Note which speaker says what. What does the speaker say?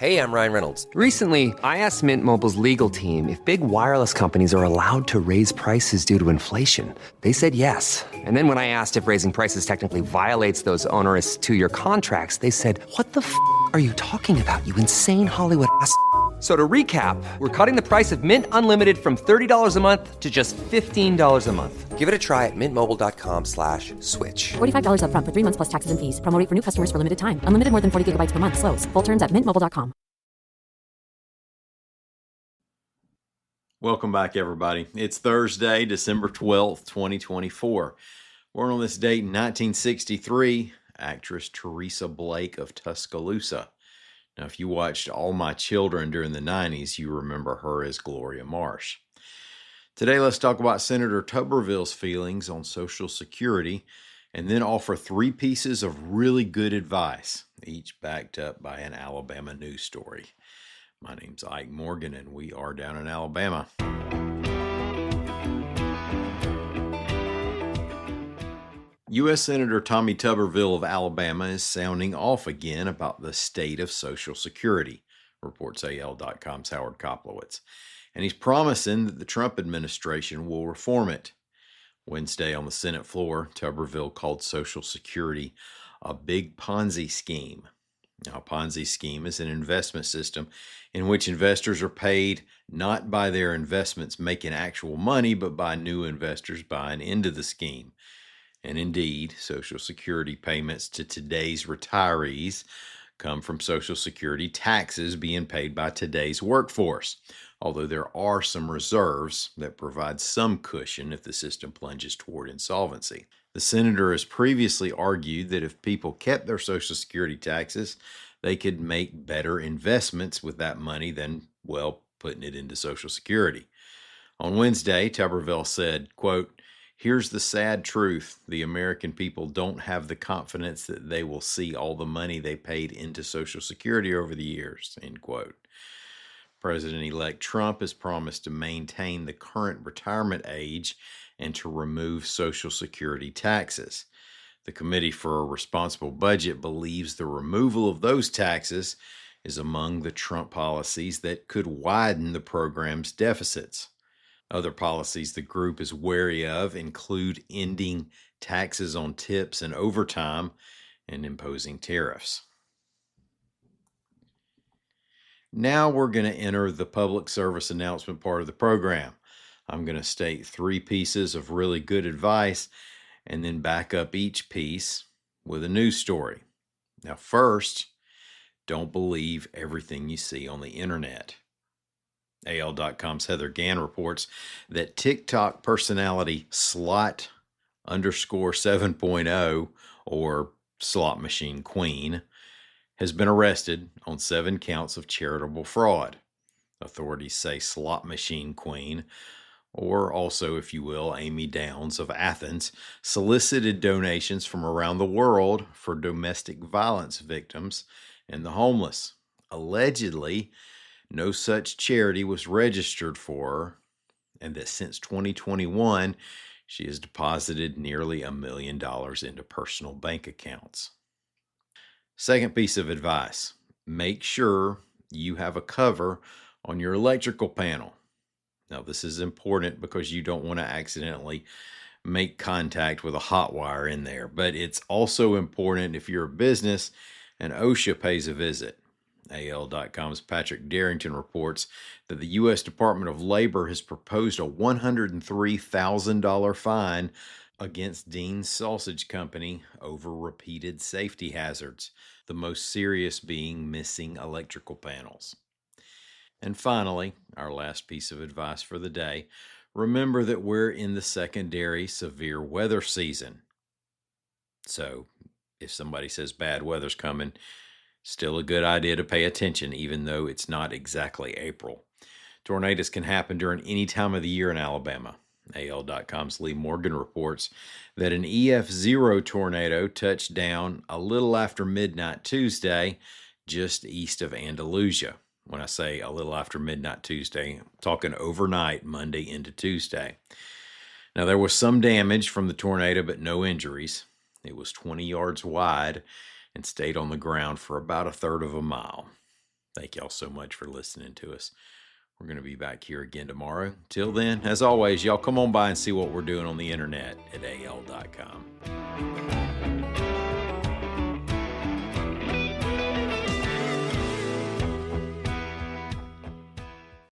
Speaker 1: Hey, I'm Ryan Reynolds.
Speaker 2: Recently, I asked Mint Mobile's legal team if big wireless companies are allowed to raise prices due to inflation. They said yes. And then when I asked if raising prices technically violates those onerous two-year contracts, they said, "What the f*** are you talking about, you insane Hollywood ass?" So to recap, we're cutting the price of Mint Unlimited from $30 a month to just $15 a month.
Speaker 1: Give it a try at mintmobile.com/switch.
Speaker 3: $45 up front for 3 months plus taxes and fees. Promo rate for new customers for limited time. Unlimited more than 40 gigabytes per month. Slows full terms at mintmobile.com.
Speaker 4: Welcome back, everybody. It's Thursday, December 12th, 2024. Born on this date in 1963, actress Teresa Blake of Tuscaloosa. Now, if you watched All My Children during the 90s, you remember her as Gloria Marsh. Today, let's talk about Senator Tuberville's feelings on Social Security and then offer 3 pieces of really good advice, each backed up by an Alabama news story. My name's Ike Morgan, and we are down in Alabama. U.S. Senator Tommy Tuberville of Alabama is sounding off again about the state of Social Security, reports AL.com's Howard Koplowitz. And he's promising that the Trump administration will reform it. Wednesday on the Senate floor, Tuberville called Social Security a big Ponzi scheme. Now, a Ponzi scheme is an investment system in which investors are paid not by their investments making actual money, but by new investors buying into the scheme. And indeed, Social Security payments to today's retirees come from Social Security taxes being paid by today's workforce, although there are some reserves that provide some cushion if the system plunges toward insolvency. The senator has previously argued that if people kept their Social Security taxes, they could make better investments with that money than, well, putting it into Social Security. On Wednesday, Tuberville said, quote, "Here's the sad truth. The American people don't have the confidence that they will see all the money they paid into Social Security over the years," end quote. President-elect Trump has promised to maintain the current retirement age and to remove Social Security taxes. The Committee for a Responsible Budget believes the removal of those taxes is among the Trump policies that could widen the program's deficits. Other policies the group is wary of include ending taxes on tips and overtime and imposing tariffs. Now we're going to enter the public service announcement part of the program. I'm going to state 3 pieces of really good advice and then back up each piece with a news story. Now, first, don't believe everything you see on the internet. AL.com's Heather Gann reports that TikTok personality Slot_7.0, or Slot Machine Queen, has been arrested on 7 counts of charitable fraud. Authorities say Slot Machine Queen, or also, if you will, Amy Downs of Athens, solicited donations from around the world for domestic violence victims and the homeless. Allegedly, no such charity was registered for her, and that since 2021, she has deposited nearly $1 million into personal bank accounts. Second piece of advice, make sure you have a cover on your electrical panel. Now, this is important because you don't want to accidentally make contact with a hot wire in there, but it's also important if you're a business and OSHA pays a visit. AL.com's Patrick Darrington reports that the U.S. Department of Labor has proposed a $103,000 fine against Dean's Sausage Company over repeated safety hazards, the most serious being missing electrical panels. And finally, our last piece of advice for the day, remember that we're in the secondary severe weather season. So if somebody says bad weather's coming, still a good idea to pay attention, even though it's not exactly April. Tornadoes can happen during any time of the year in Alabama. AL.com's Lee Morgan reports that an EF0 tornado touched down a little after midnight Tuesday, just east of Andalusia. When I say a little after midnight Tuesday, I'm talking overnight, Monday into Tuesday. Now, there was some damage from the tornado, but no injuries. It was 20 yards wide and stayed on the ground for about a third of a mile. Thank y'all so much for listening to us. We're going to be back here again tomorrow. Till then, as always, y'all come on by and see what we're doing on the internet at al.com.